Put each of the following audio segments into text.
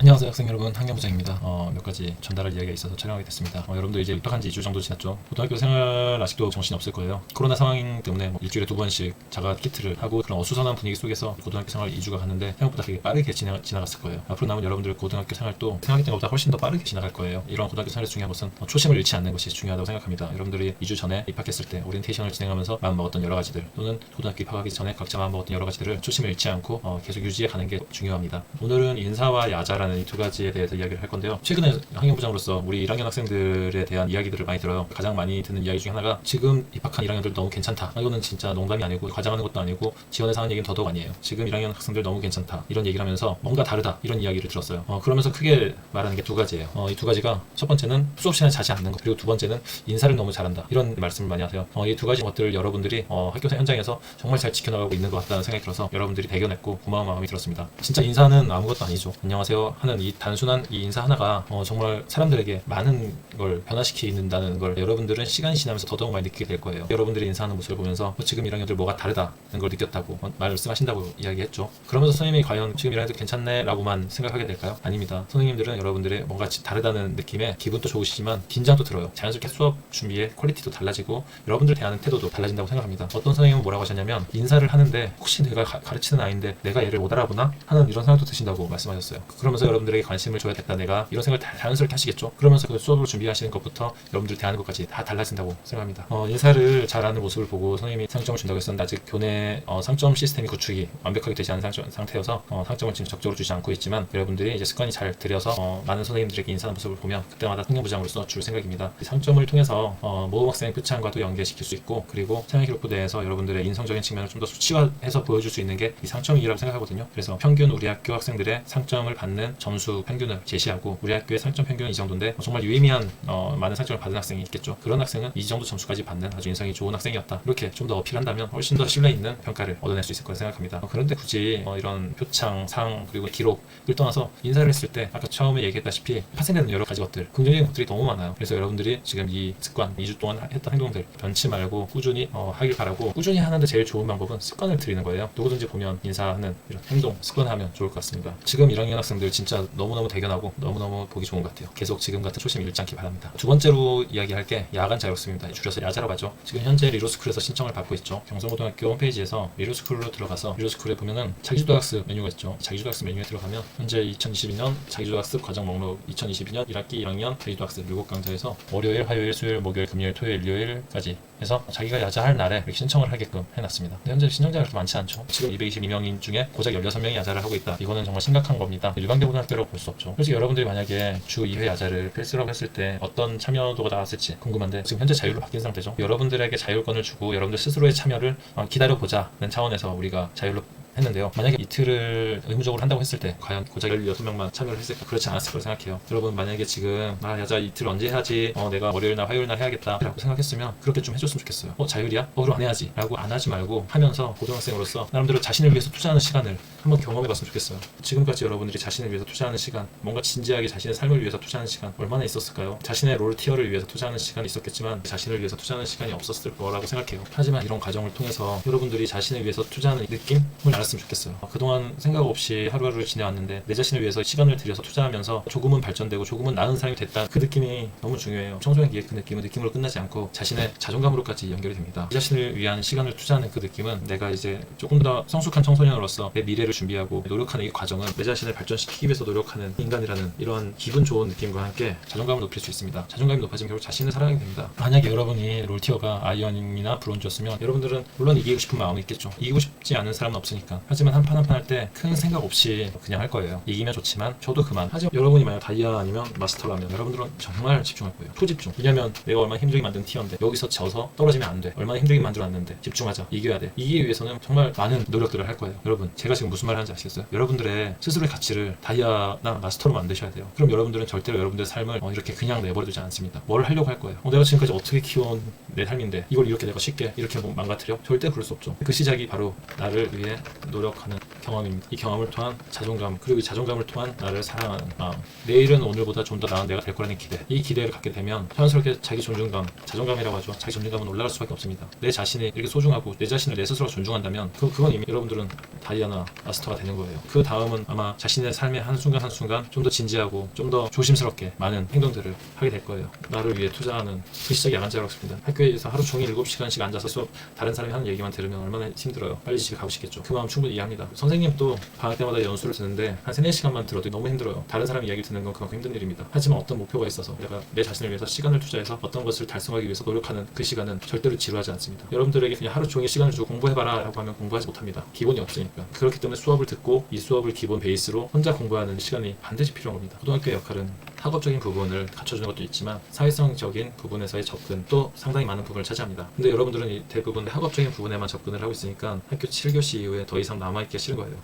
안녕하세요 학생 여러분, 학년부장입니다. 몇 가지 전달할 이야기가 있어서 촬영하게 됐습니다. 여러분들 이제 입학한 지 2주 정도 지났죠. 고등학교 생활 아직도 정신 없을 거예요. 코로나 상황 때문에 일주일에 2번씩 자가 키트를 하고 그런 어수선한 분위기 속에서 고등학교 생활 2주가 갔는데 생각보다 되게 빠르게 지나갔을 거예요. 앞으로 남은 여러분들 고등학교 생활도 생각했던 것보다 훨씬 더 빠르게 지나갈 거예요. 이런 고등학교 생활에서 중요한 것은 초심을 잃지 않는 것이 중요하다고 생각합니다. 여러분들이 2주 전에 입학했을 때 오리엔테이션을 진행하면서 마음먹었던 여러 가지들, 또는 고등학교 입학하기 전에 각자 마음먹었던 여러 가지들을 초심을 잃지 않고 계속 유지해 가는 게 중요합니다. 오늘은 인사와 야자라는 이 두 가지에 대해서 이야기를 할 건데요. 최근에 학년부장으로서 우리 1학년 학생들에 대한 이야기들을 많이 들어요. 가장 많이 듣는 이야기 중에 하나가 지금 입학한 1학년들 너무 괜찮다. 이거는 진짜 농담이 아니고 과장하는 것도 아니고 지원해서 하는 얘기는 더더욱 아니에요. 지금 1학년 학생들 너무 괜찮다. 이런 얘기를 하면서 뭔가 다르다. 이런 이야기를 들었어요. 그러면서 크게 말하는 게 두 가지예요. 이 두 가지가 첫 번째는 수업 시간에 자지 않는 것, 그리고 두 번째는 인사를 너무 잘한다. 이런 말씀을 많이 하세요. 이 두 가지 것들을 여러분들이 학교 현장에서 정말 잘 지켜나가고 있는 것 같다는 생각이 들어서 여러분들이 대견했고 고마운 마음이 들었습니다. 진짜 인사는 아무것도 아니죠. 안녕하세요 하는 이 단순한 이 인사 하나가 정말 사람들에게 많은 걸 변화시키는다는 걸 여러분들은 시간이 지나면서 더더욱 많이 느끼게 될 거예요. 여러분들이 인사하는 모습을 보면서 지금 1학년들 뭐가 다르다는 걸 느꼈다고 말씀하신다고 이야기했죠. 그러면서 선생님이 과연 지금 1학년들 괜찮네 라고만 생각하게 될까요? 아닙니다. 선생님들은 여러분들의 뭔가 다르다는 느낌에 기분도 좋으시지만 긴장도 들어요. 자연스럽게 수업 준비의 퀄리티도 달라지고 여러분들 대하는 태도도 달라진다고 생각합니다. 어떤 선생님은 뭐라고 하셨냐면 인사를 하는데 혹시 내가 가르치는 아이인데 내가 얘를 못 알아보나? 하는 이런 생각도 드신다고 말씀하셨어요. 그러면서 여러분들에게 관심을 줘야겠다, 내가 이런 생각을 자연스럽게 하시겠죠. 그러면서 그 수업을 준비하시는 것부터 여러분들 대하는 것까지 다 달라진다고 생각합니다. 인사를 잘하는 모습을 보고 선생님이 상점을 준다고 했었는데 아직 교내 상점 시스템이 구축이 완벽하게 되지 않은 상태여서 상점을 지금 적극적으로 주지 않고 있지만, 여러분들이 이제 습관이 잘 들여서 많은 선생님들에게 인사하는 모습을 보면 그때마다 학년부장으로서 줄 생각입니다. 이 상점을 통해서 모범 학생 표창과도 연계시킬 수 있고, 그리고 생활기록부대에서 여러분들의 인성적인 측면을 좀 더 수치화해서 보여줄 수 있는 게 이 상점이라고 생각하거든요. 그래서 평균 우리 학교 학생들의 상점을 받는 점수 평균을 제시하고, 우리 학교의 상점 평균은 이 정도인데 정말 유의미한 많은 상점을 받은 학생이 있겠죠. 그런 학생은 이 정도 점수까지 받는 아주 인성이 좋은 학생이었다. 이렇게 좀 더 어필한다면 훨씬 더 신뢰 있는 평가를 얻어낼 수 있을 거라 생각합니다. 그런데 굳이 이런 표창, 상, 그리고 기록을 떠나서 인사를 했을 때 아까 처음에 얘기했다시피 파생되는 여러 가지 것들, 긍정적인 것들이 너무 많아요. 그래서 여러분들이 지금 이 습관, 2주 동안 했던 행동들 변치 말고 꾸준히 하길 바라고, 꾸준히 하는데 제일 좋은 방법은 습관을 들이는 거예요. 누구든지 보면 인사하는 이런 행동, 습관하면 좋을 것 같습니다. 지금 1학년 학생들 진짜 너무너무 대견하고 너무너무 보기 좋은 것 같아요. 계속 지금 같은 초심 잃지 않기 바랍니다. 두 번째로 이야기할 게 야간 자율학습입니다. 줄여서 야자라고 하죠. 지금 현재 리로스쿨에서 신청을 받고 있죠. 경성고등학교 홈페이지에서 리로스쿨로 들어가서 리로스쿨에 보면은 자기주도학습 메뉴가 있죠. 자기주도학습 메뉴에 들어가면 현재 2022년 자기주도학습 과정 목록 2022년 1학기 1학년 자기주도학습 7강좌에서 월요일, 화요일, 수요일, 목요일, 금요일, 토요일, 일요일까지 해서 자기가 야자할 날에 이렇게 신청을 하게끔 해놨습니다. 근데 현재 신청자가 그렇게 많지 않죠. 지금 222명인 중에 고작 16명이 야자를 하고 있다. 이거는 정말 심각한 겁니다. 일반계 고등학교라고 볼 수 없죠. 솔직히 여러분들이 만약에 주 2회 야자를 필수라고 했을 때 어떤 참여도가 나왔을지 궁금한데, 지금 현재 자율로 바뀐 상태죠. 여러분들에게 자율권을 주고 여러분들 스스로의 참여를 기다려보자는 차원에서 우리가 자율로 했는데요. 만약에 이틀을 의무적으로 한다고 했을 때 과연 고작 16명만 참여를 했을까? 그렇지 않았을 거라 생각해요. 여러분 만약에 지금 야자 이틀 언제 해야지, 내가 월요일날 화요일날 해야겠다 라고 생각했으면 그렇게 좀 해줬으면 좋겠어요. 자율이야? 그럼 안 해야지 라고 안 하지 말고 하면서 고등학생으로서 나름대로 자신을 위해서 투자하는 시간을 한번 경험해봤으면 좋겠어요. 지금까지 여러분들이 자신을 위해서 투자하는 시간, 뭔가 진지하게 자신의 삶을 위해서 투자하는 시간 얼마나 있었을까요? 자신의 롤 티어를 위해서 투자하는 시간이 있었겠지만 자신을 위해서 투자하는 시간이 없었을 거라고 생각해요. 하지만 이런 과정을 통해서 여러분들이 자신을 위해서 투자하는 느낌을 알았으면 좋겠어요. 그동안 생각 없이 하루하루를 지내왔는데 내 자신을 위해서 시간을 들여서 투자하면서 조금은 발전되고 조금은 나은 사람이 됐다. 그 느낌이 너무 중요해요. 청소년기의 그 느낌은 느낌으로 끝나지 않고 자신의 자존감으로까지 연결이 됩니다. 이 자신을 위한 시간을 투자하는 그 느낌은 내가 이제 조금 더 성숙한 청소년으로서 내 미래를 준비하고 노력하는 이 과정은 내 자신을 발전시키기 위해서 노력하는 인간이라는 이러한 기분 좋은 느낌과 함께 자존감을 높일 수 있습니다. 자존감이 높아지면 결국 자신을 사랑하게 됩니다. 만약에 여러분이 롤티어가 아이언이나 브론즈였으면 여러분들은 물론 이기고 싶은 마음이 있겠죠. 이기고 싶지 않은 사람은 없으니까. 하지만 한 판 한 판 할 때 큰 생각 없이 그냥 할 거예요. 이기면 좋지만 저도 그만. 하지만 여러분이 만약 다이아 아니면 마스터라면 여러분들은 정말 집중할 거예요. 초집중. 왜냐면 내가 얼마나 힘들게 만든 티어인데 여기서 져서 떨어지면 안 돼. 얼마나 힘들게 만들어놨는데 집중하자. 이겨야 돼. 이기기 위해서는 정말 많은 노력들을 할 거예요. 여러분, 제가 지금 무슨 말 하는지 아시겠어요? 여러분들의 스스로의 가치를 다이아나 마스터로 만드셔야 돼요. 그럼 여러분들은 절대로 여러분들의 삶을 이렇게 그냥 내버려두지 않습니다. 뭘 하려고 할 거예요. 내가 지금까지 어떻게 키워온 내 삶인데 이걸 이렇게 내가 쉽게 이렇게 망가뜨려? 절대 그럴 수 없죠. 그 시작이 바로 나를 위해 노력하는 경험입니다. 이 경험을 통한 자존감, 그리고 이 자존감을 통한 나를 사랑하는 마음, 내일은 오늘보다 좀 더 나은 내가 될 거라는 기대, 이 기대를 갖게 되면 자연스럽게 자기 존중감, 자존감이라고 하죠. 자기 존중감은 올라갈 수밖에 없습니다. 내 자신이 이렇게 소중하고 내 자신을 내 스스로 존중한다면 그건 이미 여러분들은 다이아나 마스터가 되는 거예요. 그 다음은 아마 자신의 삶의 한순간 한순간 좀 더 진지하고 좀 더 조심스럽게 많은 행동들을 하게 될 거예요. 나를 위해 투자하는 그 시작이 야간 자율학습입니다. 학교에서 하루 종일 7시간씩 앉아서 수업, 다른 사람이 하는 얘기만 들으면 얼마나 힘들어요. 빨리 집에 가고 싶겠죠. 그 마음 충분히 이해합니다. 선생님도 방학 때마다 연수를 듣는데 한 3-4시간만 들어도 너무 힘들어요. 다른 사람 이야기 듣는 건 그만큼 힘든 일입니다. 하지만 어떤 목표가 있어서 내가 내 자신을 위해서 시간을 투자해서 어떤 것을 달성하기 위해서 노력하는 그 시간은 절대로 지루하지 않습니다. 여러분들에게 그냥 하루 종일 시간을 주고 공부해봐라 라고 하면 공부하지 못합니다. 기본이 없으니까. 그렇기 때문에 수업을 듣고 이 수업을 기본 베이스로 혼자 공부하는 시간이 반드시 필요한 겁니다. 고등학교의 역할은 학업적인 부분을 갖춰주는 것도 있지만 사회성적인 부분에서의 접근 또 상당히 많은 부분을 차지합니다. 근데 여러분들은 대부분 학업적인 부분에만 접근을 하고 있으니까 학교 7교시 이후에 더 이상 남아있기 싫은 거예요.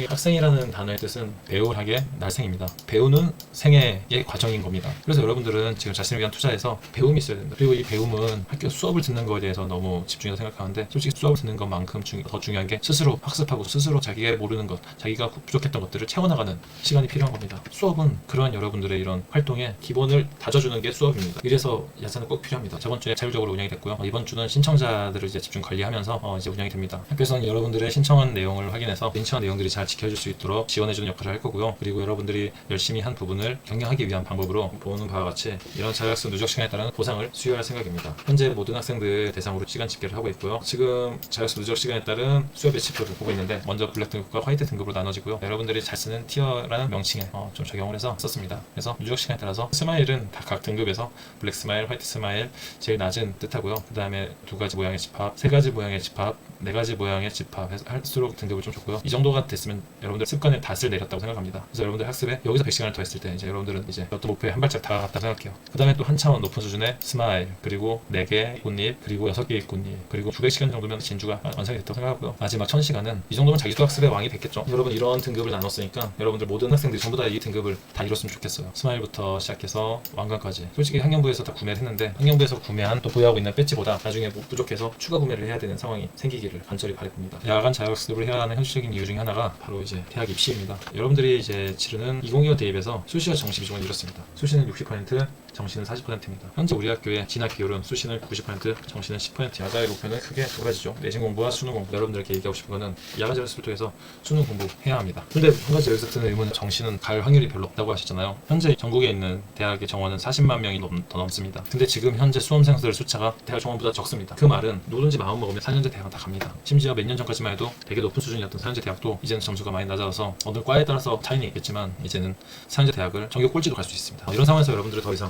학생이라는 단어의 뜻은 배우하게 날생입니다. 배우는 생애의 과정인 겁니다. 그래서 여러분들은 지금 자신을 위한 투자에서 배움이 있어야 됩니다. 그리고 이 배움은 학교 수업을 듣는 거에 대해서 너무 집중해서 생각하는데 솔직히 수업을 듣는 것만큼 더 중요한 게 스스로 학습하고 스스로 자기가 모르는 것, 자기가 부족했던 것들을 채워나가는 시간이 필요한 겁니다. 수업은 그러한 여러분들의 이런 활동의 기본을 다져주는 게 수업입니다. 이래서 야자는 꼭 필요합니다. 저번 주에 자율적으로 운영이 됐고요. 이번 주는 신청자들을 이제 집중 관리하면서 이제 운영이 됩니다. 학교에서는 여러분들의 신청한 내용을 확인해서 신청한 내용들이 잘 지켜질 수 있도록 지원해주는 역할을 할 거고요. 그리고 여러분들이 열심히 한 부분을 경영하기 위한 방법으로 보는 바와 같이 이런 자율학습 누적 시간에 따른 보상을 수여할 생각입니다. 현재 모든 학생들 대상으로 시간 집계를 하고 있고요. 지금 자율학습 누적 시간에 따른 수요 배치표를 보고 있는데 먼저 블랙 등급과 화이트 등급으로 나눠지고요. 여러분들이 잘 쓰는 티어라는 명칭에 좀 적용을 해서 썼습니다. 그래서 누적 시간에 따라서 스마일은 다 각 등급에서 블랙 스마일, 화이트 스마일 제일 낮은 뜻하고요. 그 다음에 2가지 모양의 집합, 3가지 모양의 집합, 4가지 모양의 집합 할수록 등급을 좀 줬고요. 이 정도가 됐으면 여러분들 습관의 닷을 내렸다고 생각합니다. 그래서 여러분들 학습에 여기서 100시간을 더 했을 때 이제 여러분들은 이제 어떤 목표에 한 발짝 다가갔다고 생각해요. 그 다음에 또 한 차원 높은 수준의 스마일, 그리고 4개 꽃잎, 그리고 6개의 꽃잎, 그리고 900시간 정도면 진주가 완성이 됐다고 생각하고요. 마지막 1000시간은 이 정도면 자기도 학습의 왕이 됐겠죠. 여러분 이런 등급을 나눴으니까 여러분들 모든 학생들이 전부 다 이 등급을 다 이뤘으면 좋겠어요. 스마일부터 시작해서 왕관까지. 솔직히 학년부에서 다 구매를 했는데 학년부에서 구매한 또 보유하고 있는 배지보다 나중에 부족해서 추가 구매를 해야 되는 상황이 생기기를 간절히 바라봅니다. 야간 자율학습을 해야 하는 현실적인 이유 중에 하나가 바로 이제 대학 입시입니다. 여러분들이 이제 치르는 2025 대입에서 수시와 정시 비중을 이뤘습니다. 수시는 60%, 정시는 40%입니다. 현재 우리 학교의 진학 비율은 수시는 90%, 정시는 10%. 야자의 목표는 크게 두 가지죠. 내신 공부와 수능 공부. 여러분들께 얘기하고 싶은 거는 야간 자율학습을 통해서 수능 공부해야 합니다. 근데 한 가지 여기서 드는 의문은 정시는 갈 확률이 별로 없다고 하셨잖아요. 현재 전국에 있는 대학의 정원은 40만 명이 더 넘습니다. 근데 지금 현재 수험생들 숫자가 대학 정원보다 적습니다. 그 말은 누구든지 마음 먹으면 4년제 대학은 다 갑니다. 심지어 몇 년 전까지만 해도 되게 높은 수준이었던 4년제 대학도 이제는 점수가 많이 낮아서 어느 과에 따라서 차이는 있겠지만 이제는 4년제 대학을 전교 꼴찌도 갈 수 있습니다. 이런 상황에서 여러분들이 더 이상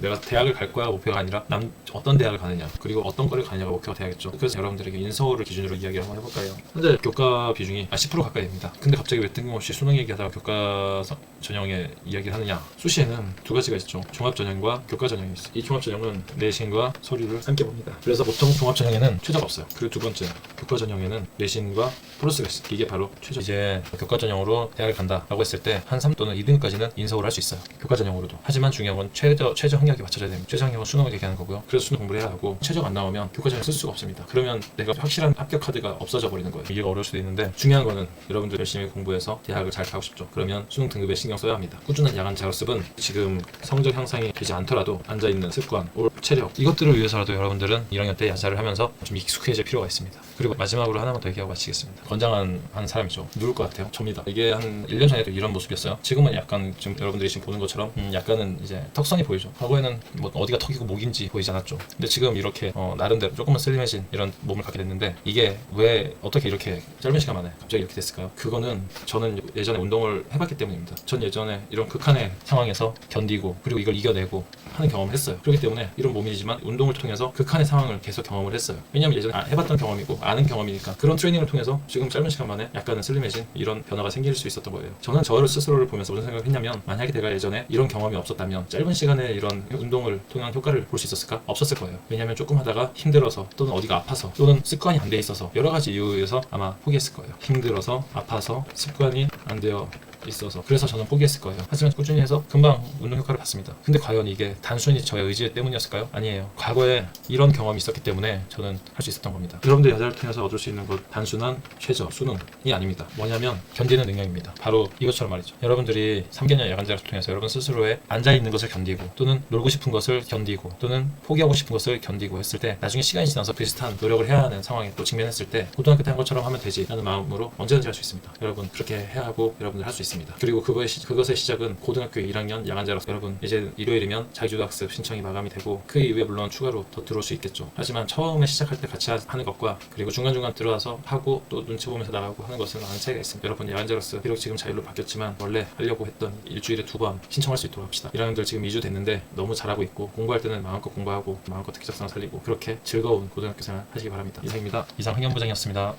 내가 대학을 갈 거야 목표가 아니라 어떤 대학을 가느냐 그리고 어떤 과를 가느냐가 목표가 돼야겠죠. 그래서 여러분들에게 인서울을 기준으로 이야기를 한번 해볼까요? 현재 교과 비중이 10% 가까이 됩니다. 근데 갑자기 왜 뜬금없이 수능 얘기하다가 교과 전형의 이야기를 하느냐? 수시에는 두 가지가 있죠. 종합 전형과 교과 전형이 있어요. 이 종합 전형은 내신과 서류를 함께 봅니다. 그래서 보통 종합 전형에는 최저가 없어요. 그리고 두 번째, 교과 전형에는 내신과 플러스가 있어요. 이게 바로 최저. 이제 교과 전형으로 대학을 간다라고 했을 때 한 3 또는 2등까지는 인서울 할 수 있어요. 교과 전형으로도. 하지만 중요한 건 최저 학력이 맞춰져야 됩니다. 최저 학력은 수능을 얘기하는 거고요. 그래서 수능 공부를 해야 하고 최저가 안 나오면 교과 전형 쓸 수가 없습니다. 그러면 내가 확실한 합격 카드가 없어져 버리는 거예요. 이해가 어려울 수도 있는데 중요한 거는 여러분들 열심히 공부해서 대학을 잘 가고 싶죠. 그러면 수능 등급에 신경 써야 합니다. 꾸준한 야간 자율습은 지금 성적 향상이 되지 않더라도 앉아있는 습관, 체력 이것들을 위해서라도 여러분들은 1학년 때 야자를 하면서 좀 익숙해질 필요가 있습니다. 그리고 마지막으로 하나만 더 얘기하고 마치겠습니다. 건장한 한 사람이죠. 누굴 것 같아요? 접니다. 이게 한 1년 전에도 이런 모습이었어요. 지금은 약간 지금 여러분들이 지금 보는 것처럼 약간은 이제 턱선이 보이죠. 과거에는 뭐 어디가 턱이고 목인지 보이지 않았죠. 근데 지금 이렇게 나름대로 조금은 슬림해진 이런 몸을 갖게 됐는데 이게 왜 어떻게 이렇게 짧은 시간 만에 갑자기 이렇게 됐을까요? 그거는 저는 예전에 운동을 해봤기 때문입니다. 전 예전에 이런 극한의 상황에서 견디고 그리고 이걸 이겨내고 하는 경험을 했어요. 그렇기 때문에 이런 몸이지만 운동을 통해서 극한의 상황을 계속 경험을 했어요. 왜냐면 예전에 해봤던 경험이고 아는 경험이니까 그런 트레이닝을 통해서 지금 짧은 시간 만에 약간은 슬림해진 이런 변화가 생길 수 있었던 거예요. 저는 저를 스스로를 보면서 무슨 생각을 했냐면 만약에 내가 예전에 이런 경험이 없었다면 짧은 시간에 이런 운동을 통한 효과를 볼 수 있었을까? 없었을 거예요. 왜냐면 조금 하다가 힘들어서 또는 어디가 아파서 또는 습관이 안 돼 있어서 여러 가지 이유에서 아마 포기했을 거예요. 힘들어서 아파서 습관이 안 되어 있어서 그래서 저는 포기했을 거예요. 하지만 꾸준히 해서 금방 운동 효과를 봤습니다. 근데 과연 이게 단순히 저의 의지 때문이었을까요? 아니에요. 과거에 이런 경험이 있었기 때문에 저는 할 수 있었던 겁니다. 여러분들 야자를 통해서 얻을 수 있는 것 단순한 최저 수능이 아닙니다. 뭐냐면 견디는 능력입니다. 바로 이것처럼 말이죠. 여러분들이 3개년 야간자를 통해서 여러분 스스로의 앉아있는 것을 견디고 또는 놀고 싶은 것을 견디고 또는 포기하고 싶은 것을 견디고 했을 때 나중에 시간이 지나서 비슷한 노력을 해야 하는 상황에 또 직면했을 때 고등학교 때 한 것처럼 하면 되지 라는 마음으로 언제든지 할 수 있습니다. 여러분 그렇게 해야 하고 여러분들 할 수 있습니다. 그리고 그것의 시작은 고등학교 1학년 야간자로서 여러분 이제 일요일이면 자기주도학습 신청이 마감이 되고 그 이후에 물론 추가로 더 들어올 수 있겠죠. 하지만 처음에 시작할 때 같이 하는 것과 그리고 중간중간 들어와서 하고 또 눈치 보면서 나가고 하는 것은 많은 차이가 있습니다. 여러분 야간자로서 비록 지금 자율로 바뀌었지만 원래 하려고 했던 일주일에 2번 신청할 수 있도록 합시다. 1학년들 지금 2주 됐는데 너무 잘하고 있고 공부할 때는 마음껏 공부하고 마음껏 특기작성 살리고 그렇게 즐거운 고등학교 생활 하시기 바랍니다. 이상입니다. 이상 행정부장이었습니다.